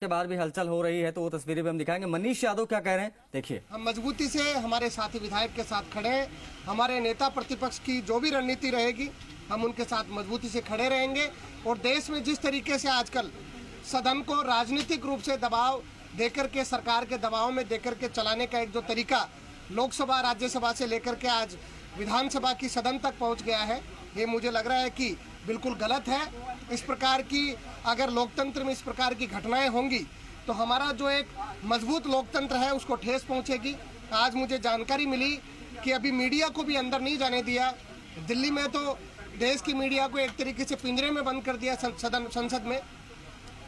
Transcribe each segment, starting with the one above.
के बाहर भी हलचल हो रही है, तो वो तस्वीरें भी हम दिखाएंगे। मनीष यादव क्या कह रहे हैं, देखिए। हम मजबूती से हमारे साथी विधायक के साथ खड़े हैं। हमारे नेता प्रतिपक्ष की जो भी रणनीति रहेगी हम उनके साथ मजबूती से खड़े रहेंगे। और देश में जिस तरीके से आजकल सदन को राजनीतिक रूप से दबाव देकर के, सरकार के दबाव में देकर के चलाने का एक जो तरीका लोकसभा राज्यसभा से लेकर के आज विधानसभा की सदन तक पहुंच गया है, ये मुझे लग रहा है कि बिल्कुल गलत है। इस प्रकार की अगर लोकतंत्र में इस प्रकार की घटनाएं होंगी तो हमारा जो एक मजबूत लोकतंत्र है उसको ठेस पहुंचेगी। आज मुझे जानकारी मिली कि अभी मीडिया को भी अंदर नहीं जाने दिया। दिल्ली में तो देश की मीडिया को एक तरीके से पिंजरे में बंद कर दिया संसद में,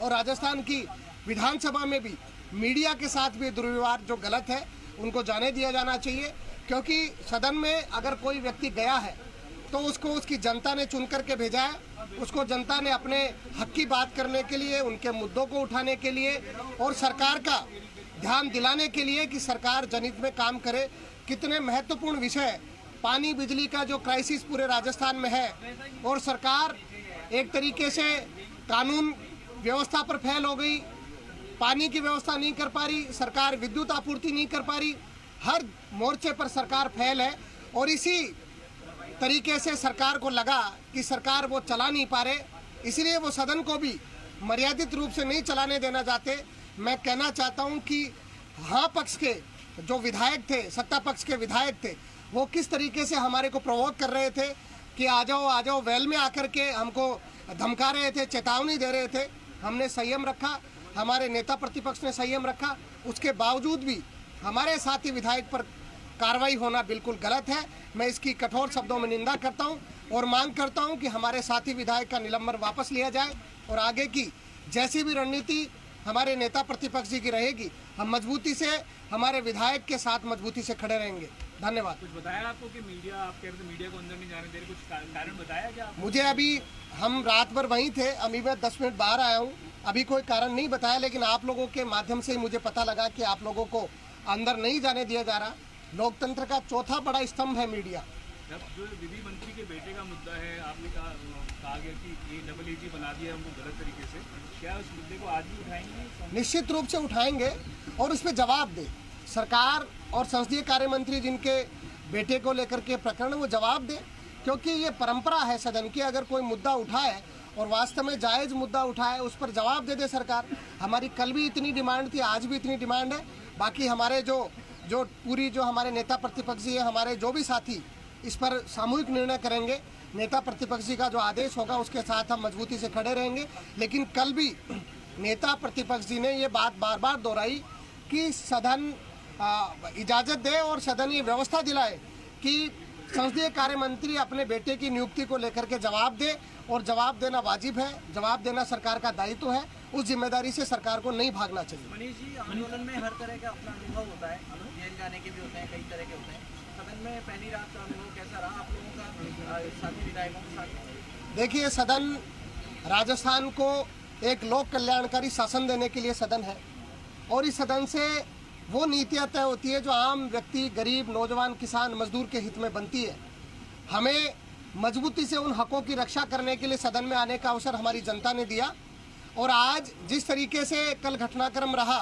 और राजस्थान की विधानसभा में भी मीडिया के साथ भी दुर्व्यवहार जो गलत है उनको जाने दिया जाना चाहिए। क्योंकि सदन में अगर कोई व्यक्ति गया है तो उसको उसकी जनता ने चुन करके भेजा है, उसको जनता ने अपने हक की बात करने के लिए, उनके मुद्दों को उठाने के लिए और सरकार का ध्यान दिलाने के लिए कि सरकार जनहित में काम करे। कितने महत्वपूर्ण विषय, पानी बिजली का जो क्राइसिस पूरे राजस्थान में है और सरकार एक तरीके से कानून व्यवस्था पर फेल हो गई, पानी की व्यवस्था नहीं कर पा रही, सरकार विद्युत आपूर्ति नहीं कर पा रही, हर मोर्चे पर सरकार फेल है। और इसी तरीके से सरकार को लगा कि सरकार वो चला नहीं पा रहे, इसलिए वो सदन को भी मर्यादित रूप से नहीं चलाने देना चाहते। मैं कहना चाहता हूं कि हाँ पक्ष के जो विधायक थे, सत्ता पक्ष के विधायक थे, वो किस तरीके से हमारे को प्रोवोक कर रहे थे कि आ जाओ वेल में आकर के हमको धमका रहे थे, चेतावनी दे रहे थे। हमने संयम रखा, हमारे नेता प्रतिपक्ष ने संयम रखा, उसके बावजूद भी हमारे साथी विधायक पर कार्रवाई होना बिल्कुल गलत है। मैं इसकी कठोर शब्दों में निंदा करता हूं और मांग करता हूं कि हमारे साथी विधायक का निलंबन वापस लिया जाए और आगे की जैसी भी रणनीति हमारे नेता प्रतिपक्ष जी की रहेगी, हम मजबूती से हमारे विधायक के साथ मजबूती से खड़े रहेंगे। धन्यवाद। कुछ बताया आपको कि मीडिया, आप कह रहे थे मीडिया को अंदर नहीं जाने दे रहे, कुछ कारण बताया क्या? मुझे अभी, हम रात भर वहीं थे, अभी मैं 10 मिनट बाहर आया हूँ, अभी कोई कारण नहीं बताया, लेकिन आप लोगों के माध्यम से मुझे पता लगा कि आप लोगों को अंदर नहीं जाने दिया जा रहा। लोकतंत्र का चौथा बड़ा स्तंभ है मीडिया। जो विधि मंत्री के बेटे का मुद्दा है, आपने कहा गया कि ये डबल एजी बना दिया हमको गलत तरीके से, क्या उस मुद्दे को आज भी उठाएंगे? निश्चित रूप से उठाएंगे और उस पर जवाब दे सरकार और संसदीय कार्य मंत्री जिनके बेटे को लेकर के प्रकरण, वो जवाब दे। क्योंकि ये परंपरा है सदन की, अगर कोई मुद्दा उठाए और वास्तव में जायज़ मुद्दा उठाए उस पर जवाब दे सरकार। हमारी कल भी इतनी डिमांड थी, आज भी इतनी डिमांड है। बाकी हमारे जो पूरी जो हमारे नेता प्रतिपक्ष जी है, हमारे जो भी साथी इस पर सामूहिक निर्णय करेंगे, नेता प्रतिपक्ष जी का जो आदेश होगा उसके साथ हम मजबूती से खड़े रहेंगे। लेकिन कल भी नेता प्रतिपक्ष जी ने ये बात बार बार दोहराई कि सदन इजाज़त दे और सदन ये व्यवस्था दिलाए कि संसदीय कार्य मंत्री अपने बेटे की नियुक्ति को लेकर के जवाब दे, और जवाब देना वाजिब है, जवाब देना सरकार का दायित्व है। उस जिम्मेदारी से सरकार को नहीं भागना चाहिए। मनीष जी, आंदोलन में हर तरह का अपना अनुभव होता है, जेल जाने के भी होते हैं, कई तरह के होते हैं। सदन में पहली रात का अनुभव कैसा रहा आप लोगों का साथी विधायकों के साथ? देखिए, सदन राजस्थान को एक लोक कल्याणकारी शासन देने के लिए सदन है, और इस सदन से वो नीतियाँ तय होती है जो आम व्यक्ति, गरीब, नौजवान, किसान, मजदूर के हित में बनती है। हमें मजबूती से उन हकों की रक्षा करने के लिए सदन में आने का अवसर हमारी जनता ने दिया। और आज जिस तरीके से कल घटनाक्रम रहा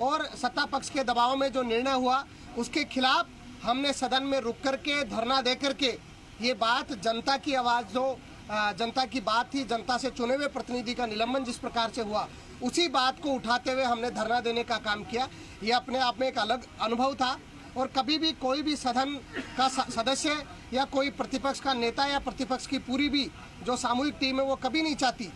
और सत्ता पक्ष के दबाव में जो निर्णय हुआ, उसके खिलाफ हमने सदन में रुक करके, धरना दे करके, ये बात जनता की आवाज़, जो जनता की बात थी, जनता से चुने हुए प्रतिनिधि का निलंबन जिस प्रकार से हुआ, उसी बात को उठाते हुए हमने धरना देने का काम किया। ये अपने आप में एक अलग अनुभव था। और कभी भी कोई भी सदन का सदस्य या कोई प्रतिपक्ष का नेता या प्रतिपक्ष की पूरी भी जो सामूहिक टीम है, वो कभी नहीं चाहती